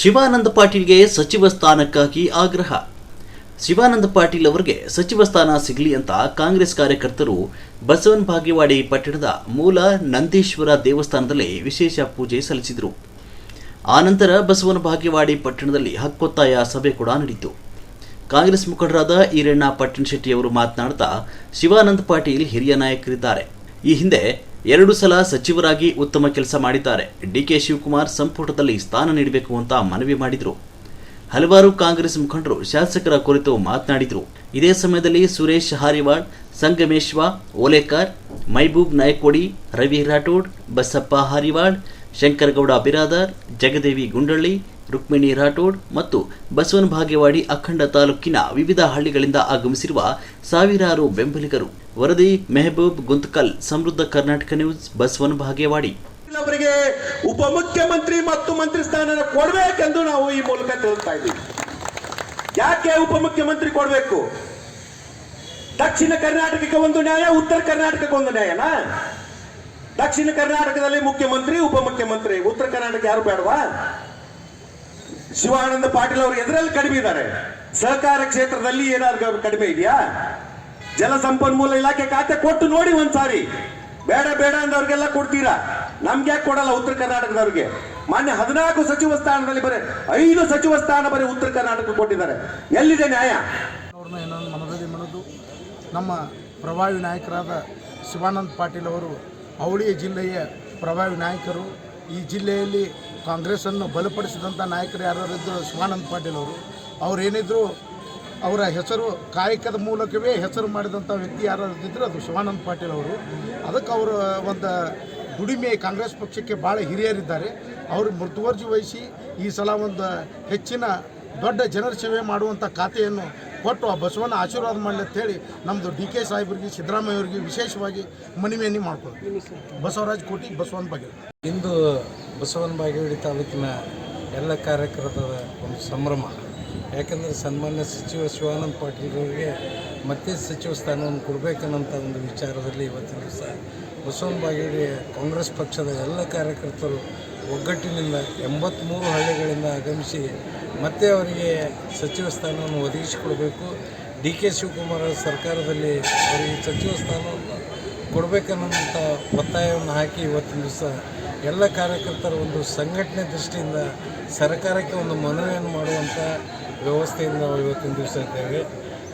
ಶಿವಾನಂದ ಪಾಟೀಲ್ಗೆ ಸಚಿವ ಸ್ಥಾನಕ್ಕಾಗಿ ಆಗ್ರಹ. ಶಿವಾನಂದ ಪಾಟೀಲ್ ಅವರಿಗೆ ಸಚಿವ ಸ್ಥಾನ ಸಿಗಲಿ ಅಂತ ಕಾಂಗ್ರೆಸ್ ಕಾರ್ಯಕರ್ತರು ಬಸವನ ಬಾಗೇವಾಡಿ ಪಟ್ಟಣದ ಮೂಲ ನಂದೀಶ್ವರ ದೇವಸ್ಥಾನದಲ್ಲಿ ವಿಶೇಷ ಪೂಜೆ ಸಲ್ಲಿಸಿದರು. ಆನಂತರ ಬಸವನ ಬಾಗೇವಾಡಿ ಪಟ್ಟಣದಲ್ಲಿ ಹಕ್ಕೊತ್ತಾಯ ಸಭೆ ಕೂಡ ನಡೆಯಿತು. ಕಾಂಗ್ರೆಸ್ ಮುಖಂಡರಾದ ಈರಣ್ಣ ಪಟ್ಟಣಶೆಟ್ಟಿಯವರು ಮಾತನಾಡುತ್ತಾ, ಶಿವಾನಂದ ಪಾಟೀಲ್ ಹಿರಿಯ ನಾಯಕರಿದ್ದಾರೆ. ಈ ಹಿಂದೆ 2 ಸಲ ಸಚಿವರಾಗಿ ಉತ್ತಮ ಕೆಲಸ ಮಾಡಿದ್ದಾರೆ. ಡಿಕೆ ಶಿವಕುಮಾರ್ ಸಂಪುಟದಲ್ಲಿ ಸ್ಥಾನ ನೀಡಬೇಕು ಅಂತ ಮನವಿ ಮಾಡಿದರು. ಹಲವಾರು ಕಾಂಗ್ರೆಸ್ ಮುಖಂಡರು ಶಾಸಕರ ಕುರಿತು ಮಾತನಾಡಿದರು. ಇದೇ ಸಮಯದಲ್ಲಿ ಸುರೇಶ್ ಹಾರಿವಾಳ್, ಸಂಗಮೇಶ್ವ ಓಲೇಕರ್, ಮೈಬೂಬ್ ನಾಯಕೋಡಿ, ರವಿ ರಾಠೋಡ್, ಬಸಪ್ಪ ಹಾರಿವಾಳ್, ಶಂಕರಗೌಡ ಬಿರಾದರ್, ಜಗದೇವಿ ಗುಂಡಳ್ಳಿ, ರುಕ್ಮಿಣಿ ರಾಠೋಡ್ ಮತ್ತು ಬಸವನ ಬಾಗೇವಾಡಿ ಅಖಂಡ ತಾಲೂಕಿನ ವಿವಿಧ ಹಳ್ಳಿಗಳಿಂದ ಆಗಮಿಸಿರುವ ಸಾವಿರಾರು ಬೆಂಬಲಿಗರು. ವರದಿ ಮೆಹಬೂಬ್ ಗುಂತಕಲ್, ಸಮೃದ್ಧ ಕರ್ನಾಟಕ ನ್ಯೂಸ್, ಬಸವನ ಬಾಗೇವಾಡಿ. ಅವರಿಗೆ ಉಪಮುಖ್ಯಮಂತ್ರಿ ಮತ್ತು ಮಂತ್ರಿ ಸ್ಥಾನ ಕೊಡಬೇಕೆಂದು ನಾವು ಈ ಮೂಲಕ ತಿಳಿಸ್ತಾ ಇದ್ದೀವಿ. ಯಾಕೆ ಉಪಮುಖ್ಯಮಂತ್ರಿ ಕೊಡಬೇಕು? ದಕ್ಷಿಣ ಕರ್ನಾಟಕಕ್ಕೆ ಒಂದು ನ್ಯಾಯ, ಉತ್ತರ ಕರ್ನಾಟಕಕ್ಕೆ ಒಂದು ನ್ಯಾಯನಾ? ದಕ್ಷಿಣ ಕರ್ನಾಟಕದಲ್ಲಿ ಮುಖ್ಯಮಂತ್ರಿ, ಉಪಮುಖ್ಯಮಂತ್ರಿ, ಉತ್ತರ ಕರ್ನಾಟಕ ಯಾರು ಬೇಡವಾ? ಶಿವಾನಂದ ಪಾಟೀಲ್ ಅವರು ಎದರಲ್ಲಿ ಕಡಿಮೆ ಇದ್ದಾರೆ? ಸಹಕಾರ ಕ್ಷೇತ್ರದಲ್ಲಿ ಏನಾದ್ರು ಕಡಿಮೆ ಇದೆಯಾ? ಜಲಸಂಪನ್ಮೂಲ ಇಲಾಖೆ ಖಾತೆ ಕೊಟ್ಟು ನೋಡಿ ಒಂದ್ಸಾರಿ. ಬೇಡ ಬೇಡ ಅಂದವ್ರಿಗೆಲ್ಲ ಕೊಡ್ತೀರಾ, ನಮ್ಗೆ ಯಾಕೆ ಕೊಡಲ್ಲ? ಉತ್ತರ ಕರ್ನಾಟಕದವ್ರಿಗೆ ಮಾನ್ಯ 14 ಸಚಿವ ಸ್ಥಾನದಲ್ಲಿ ಬರೀ 5 ಸಚಿವ ಸ್ಥಾನ ಬರೀ ಉತ್ತರ ಕರ್ನಾಟಕ ಕೊಟ್ಟಿದ್ದಾರೆ. ಎಲ್ಲಿದೆ ನ್ಯಾಯ? ಅವ್ರನ್ನ ಏನೋ ಮನದಲ್ಲಿ ಮನದು ನಮ್ಮ ಪ್ರಭಾವಿ ನಾಯಕರಾದ ಶಿವಾನಂದ ಪಾಟೀಲ್ ಅವರು ಅವಳಿ ಜಿಲ್ಲೆಯ ಪ್ರಭಾವಿ ನಾಯಕರು. ಈ ಜಿಲ್ಲೆಯಲ್ಲಿ ಕಾಂಗ್ರೆಸ್ಸನ್ನು ಬಲಪಡಿಸಿದಂಥ ನಾಯಕರು ಯಾರಿದ್ದರು ಶಿವಾನಂದ ಪಾಟೀಲ್ ಅವರು. ಅವರೇನಿದ್ರು ಅವರ ಹೆಸರು ಕಾಯಕದ ಮೂಲಕವೇ ಹೆಸರು ಮಾಡಿದಂಥ ವ್ಯಕ್ತಿ ಯಾರಿದ್ದರು ಅದು ಶಿವಾನಂದ ಪಾಟೀಲ್ ಅವರು. ಅದಕ್ಕೆ ಅವರು ಒಂದು ದುಡಿಮೆ ಕಾಂಗ್ರೆಸ್ ಪಕ್ಷಕ್ಕೆ ಭಾಳ ಹಿರಿಯರಿದ್ದಾರೆ. ಅವರು ಮುತುವರ್ಜಿ ವಹಿಸಿ ಈ ಸಲ ಒಂದು ಹೆಚ್ಚಿನ ದೊಡ್ಡ ಜನರ ಸೇವೆ ಮಾಡುವಂಥ ಖಾತೆಯನ್ನು ಕೊಟ್ಟು ಆ ಬಸವನ ಆಶೀರ್ವಾದ ಮಾಡಲಿ ಅಂತೇಳಿ ನಮ್ಮದು ಡಿ.ಕೆ. ಸಾಹೇಬರಿಗೆ, ಸಿದ್ದರಾಮಯ್ಯ ಅವರಿಗೆ ವಿಶೇಷವಾಗಿ ಮನವಿಯನ್ನು ಮಾಡ್ಕೊಳ್ತೀವಿ. ಬಸವರಾಜ್ ಕೋಟಿ, ಬಸವನ ಬಾಗೇವಾಡಿ. ಇಂದು ಬಸವನ ಬಾಗೇವಾಡಿ ತಾಲೂಕಿನ ಎಲ್ಲ ಕಾರ್ಯಕರ್ತರ ಒಂದು ಸಂಭ್ರಮ. ಯಾಕೆಂದರೆ ಸನ್ಮಾನ್ಯ ಸಚಿವ ಶಿವಾನಂದ ಪಾಟೀಲ್ರವರಿಗೆ ಮತ್ತೆ ಸಚಿವ ಸ್ಥಾನವನ್ನು ಕೊಡಬೇಕನ್ನೋಂಥ ಒಂದು ವಿಚಾರದಲ್ಲಿ ಇವತ್ತಿನ ದಿವಸ ಬಸವನ ಬಾಗೇವಾಡಿ ಕಾಂಗ್ರೆಸ್ ಪಕ್ಷದ ಎಲ್ಲ ಕಾರ್ಯಕರ್ತರು ಒಗ್ಗಟ್ಟಿನಿಂದ 83 ಹಳ್ಳಿಗಳಿಂದ ಆಗಮಿಸಿ ಮತ್ತೆ ಅವರಿಗೆ ಸಚಿವ ಸ್ಥಾನವನ್ನು ಒದಗಿಸಿಕೊಡಬೇಕು. ಡಿ.ಕೆ. ಶಿವಕುಮಾರ್ ಸರ್ಕಾರದಲ್ಲಿ ಅವರಿಗೆ ಸಚಿವ ಸ್ಥಾನವನ್ನು ಕೊಡಬೇಕನ್ನೋಂಥ ಒತ್ತಾಯವನ್ನು ಹಾಕಿ ಇವತ್ತಿನ ದಿವಸ ಎಲ್ಲ ಕಾರ್ಯಕರ್ತರ ಒಂದು ಸಂಘಟನೆ ದೃಷ್ಟಿಯಿಂದ ಸರ್ಕಾರಕ್ಕೆ ಒಂದು ಮನವಿಯನ್ನು ಮಾಡುವಂಥ ವ್ಯವಸ್ಥೆಯಿಂದ ನಾವು ಇವತ್ತಿನ ದಿವಸ ಇದ್ದೇವೆ.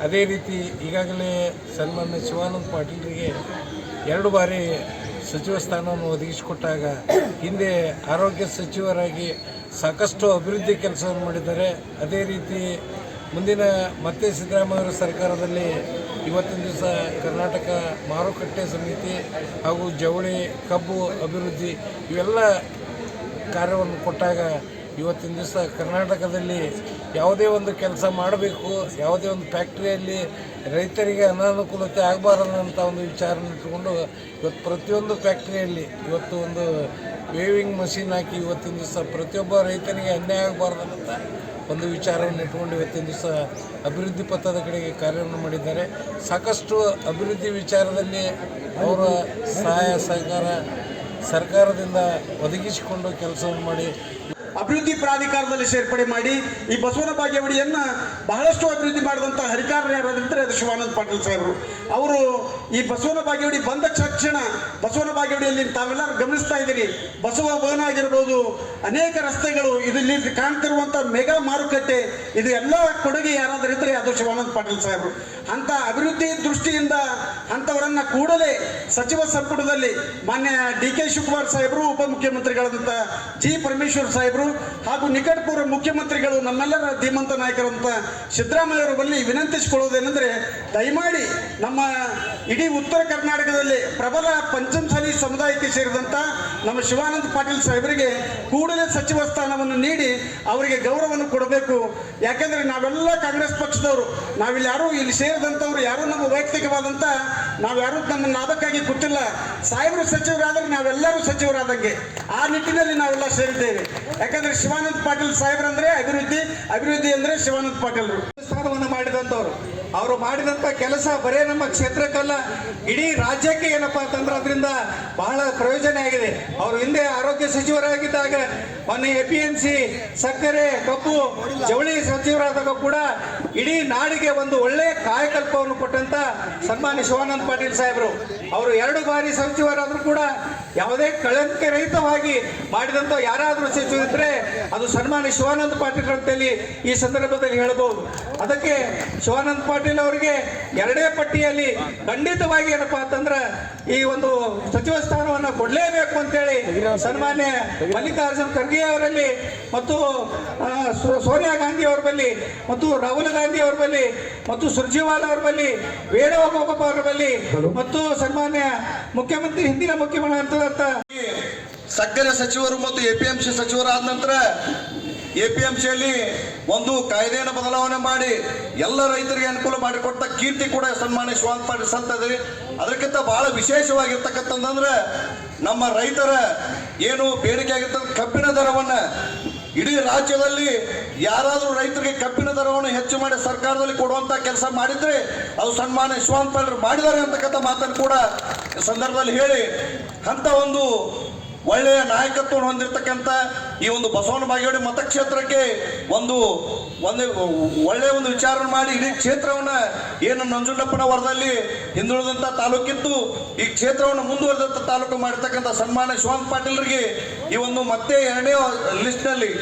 ಅದೇ ರೀತಿ ಈಗಾಗಲೇ ಸನ್ಮಾನ್ಯ ಶಿವಾನಂದ ಪಾಟೀಲರಿಗೆ 2 ಬಾರಿ ಸಚಿವ ಸ್ಥಾನವನ್ನು ಒದಗಿಸಿಕೊಟ್ಟಾಗ ಹಿಂದೆ ಆರೋಗ್ಯ ಸಚಿವರಾಗಿ ಸಾಕಷ್ಟು ಅಭಿವೃದ್ಧಿ ಕೆಲಸವನ್ನು ಮಾಡಿದ್ದಾರೆ. ಅದೇ ರೀತಿ ಮುಂದಿನ ಮತ್ತೆ ಸಿದ್ದರಾಮಯ್ಯ ಸರ್ಕಾರದಲ್ಲಿ ಇವತ್ತಿನ ದಿವಸ ಕರ್ನಾಟಕ ಮಾರುಕಟ್ಟೆ ಸಮಿತಿ ಹಾಗೂ ಜವಳಿ ಕಬ್ಬು ಅಭಿವೃದ್ಧಿ ಇವೆಲ್ಲ ಕಾರ್ಯವನ್ನು ಕೊಟ್ಟಾಗ ಇವತ್ತಿನ ದಿವಸ ಕರ್ನಾಟಕದಲ್ಲಿ ಯಾವುದೇ ಒಂದು ಕೆಲಸ ಮಾಡಬೇಕು, ಯಾವುದೇ ಒಂದು ಫ್ಯಾಕ್ಟ್ರಿಯಲ್ಲಿ ರೈತರಿಗೆ ಅನಾನುಕೂಲತೆ ಆಗಬಾರದಂಥ ಒಂದು ವಿಚಾರನ ಇಟ್ಟುಕೊಂಡು ಇವತ್ತು ಪ್ರತಿಯೊಂದು ಫ್ಯಾಕ್ಟ್ರಿಯಲ್ಲಿ ಇವತ್ತು ಒಂದು ವೇವಿಂಗ್ ಮಷೀನ್ ಹಾಕಿ ಇವತ್ತಿನ ದಿವಸ ಪ್ರತಿಯೊಬ್ಬ ರೈತನಿಗೆ ಅನ್ಯಾಯ ಆಗಬಾರ್ದಂಥ ಒಂದು ವಿಚಾರವನ್ನು ಇಟ್ಕೊಂಡು ಇವತ್ತಿನ ದಿವಸ ಅಭಿವೃದ್ಧಿ ಪಥದ ಕಡೆಗೆ ಕಾರ್ಯವನ್ನು ಮಾಡಿದ್ದಾರೆ. ಸಾಕಷ್ಟು ಅಭಿವೃದ್ಧಿ ವಿಚಾರದಲ್ಲಿ ಅವರ ಸಹಾಯ ಸಹಕಾರ ಸರ್ಕಾರದಿಂದ ಒದಗಿಸಿಕೊಂಡು ಕೆಲಸವನ್ನು ಮಾಡಿ ಅಭಿವೃದ್ಧಿ ಪ್ರಾಧಿಕಾರದಲ್ಲಿ ಸೇರ್ಪಡೆ ಮಾಡಿ ಈ ಬಸವನ ಬಾಗೇವಾಡಿಯನ್ನ ಬಹಳಷ್ಟು ಅಭಿವೃದ್ಧಿ ಮಾಡಿದಂಥ ಹರಿಕಾರರು ಯಾರಾದ್ರೆ ಅದು ಶಿವಾನಂದ ಪಾಟೀಲ್ ಸಾಹೇಬರು. ಅವರು ಈ ಬಸವನ ಬಾಗೇವಾಡಿ ಬಂದ ತಕ್ಷಣ ಬಸವನ ಬಾಗೇವಾಡಿಯಲ್ಲಿ ತಾವೆಲ್ಲರೂ ಗಮನಿಸ್ತಾ ಇದ್ದೀರಿ, ಬಸವ ಭವನ ಆಗಿರ್ಬೋದು, ಅನೇಕ ರಸ್ತೆಗಳು, ಇಲ್ಲಿ ಕಾಣ್ತಿರುವಂಥ ಮೆಗಾ ಮಾರುಕಟ್ಟೆ, ಇದು ಎಲ್ಲ ಕೊಡುಗೆ ಯಾರಾದರೂ ಇದ್ದರೆ ಅದು ಶಿವಾನಂದ ಪಾಟೀಲ್ ಸಾಹೇಬರು. ಅಂಥ ಅಭಿವೃದ್ಧಿ ದೃಷ್ಟಿಯಿಂದ ಅಂಥವರನ್ನ ಕೂಡಲೇ ಸಚಿವ ಸಂಪುಟದಲ್ಲಿ ಮಾನ್ಯ ಡಿ.ಕೆ. ಶಿವಕುಮಾರ್ ಸಾಹೇಬರು, ಉಪಮುಖ್ಯಮಂತ್ರಿಗಳಾದಂಥ ಜಿ. ಪರಮೇಶ್ವರ್ ಸಾಹೇಬರು ಹಾಗೂ ನಿಕಟಪೂರ್ವ ಮುಖ್ಯಮಂತ್ರಿಗಳು, ನಮ್ಮೆಲ್ಲರ ಧೀಮಂತ ನಾಯಕರಂತ ಸಿದ್ದರಾಮಯ್ಯ ಅವರ ಬಳಿ ವಿನಂತಿಸಿಕೊಳ್ಳುವುದೇನೆಂದರೆ, ದಯಮಾಡಿ ನಮ್ಮ ಇಡೀ ಉತ್ತರ ಕರ್ನಾಟಕದಲ್ಲಿ ಪ್ರಬಲ ಪಂಚಮಸಾಲಿ ಸಮುದಾಯಕ್ಕೆ ಸೇರಿದಂಥ ನಮ್ಮ ಶಿವಾನಂದ ಪಾಟೀಲ್ ಸಾಹೇಬರಿಗೆ ಕೂಡಲೇ ಸಚಿವ ಸ್ಥಾನವನ್ನು ನೀಡಿ ಅವರಿಗೆ ಗೌರವವನ್ನು ಕೊಡಬೇಕು. ಯಾಕೆಂದರೆ ನಾವೆಲ್ಲ ಕಾಂಗ್ರೆಸ್ ಪಕ್ಷದವರು, ನಾವಿಲ್ಲಿ ಯಾರು ಇಲ್ಲಿ ಸೇರಿದಂಥವ್ರು ಯಾರು ನಮ್ಮ ವೈಯಕ್ತಿಕವಾದಂಥ ನಾವ್ಯಾರು ನಮ್ಮ ಲಾಭಕ್ಕಾಗಿ ಕೂತಿಲ್ಲ. ಸಾಹೇಬರು ಸಚಿವರಾದರೆ ನಾವೆಲ್ಲರೂ ಸಚಿವರಾದಂಗೆ ಆ ನಿಟ್ಟಿನಲ್ಲಿ ನಾವೆಲ್ಲ ಸೇರಿದ್ದೇವೆ. ಯಾಕಂದ್ರೆ ಶಿವಾನಂದ ಪಾಟೀಲ್ ಸಾಹೇಬ್ರಂದ್ರೆ ಅಭಿವೃದ್ಧಿ, ಅಭಿವೃದ್ಧಿ ಅಂದ್ರೆ ಶಿವಾನಂದ ಪಾಟೀಲ್ರು. ಸ್ಥಾನವನ್ನು ಮಾಡಿದಂಥವ್ರು. ಅವರು ಮಾಡಿದಂಥ ಕೆಲಸ ಬರೇ ನಮ್ಮ ಕ್ಷೇತ್ರಕ್ಕಲ್ಲ, ಇಡೀ ರಾಜ್ಯಕ್ಕೆ ಏನಪ್ಪಾ ಅಂತಂದ್ರೆ ಅದರಿಂದ ಬಹಳ ಪ್ರಯೋಜನ ಆಗಿದೆ. ಅವರು ಹಿಂದೆ ಆರೋಗ್ಯ ಸಚಿವರಾಗಿದ್ದಾಗ, ಮೊನ್ನೆ APMC ಸಕ್ಕರೆ, ಕಬ್ಬು, ಜವಳಿ ಸಚಿವರಾದಾಗ ಕೂಡ ಇಡೀ ನಾಡಿಗೆ ಒಂದು ಒಳ್ಳೆಯ ಕಾಯಕಲ್ಪವನ್ನು ಕೊಟ್ಟಂತ ಸನ್ಮಾನ್ಯ ಶಿವಾನಂದ ಪಾಟೀಲ್ ಸಾಹೇಬರು. ಅವರು 2 ಬಾರಿ ಸಚಿವರಾದರೂ ಕೂಡ ಯಾವುದೇ ಕಳಂಕ ರಹಿತವಾಗಿ ಮಾಡಿದಂಥ ಯಾರಾದರೂ ಸಚಿವರಿದ್ರೆ ಅದು ಸನ್ಮಾನ್ಯ ಶಿವಾನಂದ ಪಾಟೀಲ್ ಅಂತೇಳಿ ಈ ಸಂದರ್ಭದಲ್ಲಿ ಹೇಳಬಹುದು. ಅದಕ್ಕೆ ಶಿವಾನಂದ ಪಾಟೀಲ್ ಅವರಿಗೆ 2ನೇ ಪಟ್ಟಿಯಲ್ಲಿ ಖಂಡಿತವಾಗಿ ಏನಪ್ಪಾ ಅಂತಂದ್ರೆ ಈ ಒಂದು ಸಚಿವ ಸ್ಥಾನವನ್ನು ಕೊಡಲೇಬೇಕು ಅಂತೇಳಿ ಸನ್ಮಾನ್ಯ ಮಲ್ಲಿಕಾರ್ಜುನ್ ಖರ್ಗೆ ಅವರಲ್ಲಿ ಮತ್ತು ಸೋನಿಯಾ ಗಾಂಧಿ ಅವರ ಬಳಿ ಮತ್ತು ರಾಹುಲ್ ಗಾಂಧಿ ಅವರ ಬಳಿ ಮತ್ತು ಸುರ್ಜೇವಾಲಾ ಅವರ ಬಳಿ, ವೇಣುಗೋಪಾಲ್ ಅವರ ಬಳಿ ಮತ್ತು ಸನ್ಮಾನ್ಯ ಮುಖ್ಯಮಂತ್ರಿ ಹಿಂದಿನ ಮುಖ್ಯಮಂತ್ರಿ ಸಕ್ಕರೆ ಸಚಿವರು ಮತ್ತು APMC ಸಚಿವರಾದ ನಂತರ APMCಯಲ್ಲಿ ಒಂದು ಕಾಯ್ದೆಯನ್ನು ಬದಲಾವಣೆ ಮಾಡಿ ಎಲ್ಲ ರೈತರಿಗೆ ಅನುಕೂಲ ಮಾಡಿಕೊಟ್ಟ ಕೀರ್ತಿ ಕೂಡ ಸನ್ಮಾನ್ಯ ಶಿವಾನಂದ ಪಾಟೀಲ್ ಸಲ್ತದೆ. ಅದಕ್ಕಿಂತ ಬಹಳ ವಿಶೇಷವಾಗಿರ್ತಕ್ಕಂಥದ್ದಂದ್ರೆ ನಮ್ಮ ರೈತರ ಏನು ಬೇಡಿಕೆ ಆಗಿರ್ತಕ್ಕ ಕಬ್ಬಿನ ದರವನ್ನು ಇಡೀ ರಾಜ್ಯದಲ್ಲಿ ಯಾರಾದರೂ ರೈತರಿಗೆ ಕಬ್ಬಿನ ದರವನ್ನು ಹೆಚ್ಚು ಮಾಡಿ ಸರ್ಕಾರದಲ್ಲಿ ಕೊಡುವಂತ ಕೆಲಸ ಮಾಡಿದ್ರೆ ಅದು ಸನ್ಮಾನ್ಯ ಶಿವಾನಂದ ಪಾಟೀಲ್ ಮಾಡಿದ್ದಾರೆ ಅಂತಕ್ಕಂಥ ಮಾತನ್ನು ಕೂಡ ಸಂದರ್ಭದಲ್ಲಿ ಹೇಳಿ, ಅಂತ ಒಂದು ಒಳ್ಳೆಯ ನಾಯಕತ್ವವನ್ನು ಹೊಂದಿರತಕ್ಕಂಥ ಈ ಒಂದು ಬಸವನ ಬಾಗೇವಾಡಿ ಮತಕ್ಷೇತ್ರಕ್ಕೆ ಒಂದು ಒಳ್ಳೆಯ ಒಂದು ವಿಚಾರ ಮಾಡಿ ಇಡೀ ಕ್ಷೇತ್ರವನ್ನು ಏನು ನಂಜುಂಡಪ್ಪನ ವರದಲ್ಲಿ ಹಿಂದುಳಿದಂಥ ತಾಲೂಕಿತ್ತು, ಈ ಕ್ಷೇತ್ರವನ್ನು ಮುಂದುವರೆದಂಥ ತಾಲೂಕು ಮಾಡಿರ್ತಕ್ಕಂಥ ಸನ್ಮಾನ್ಯ ಶಿವಾನಂದ ಪಾಟೀಲ್ರಿಗೆ ಈ ಒಂದು ಮತ್ತೆ 2ನೇ ಲಿಸ್ಟ್ನಲ್ಲಿ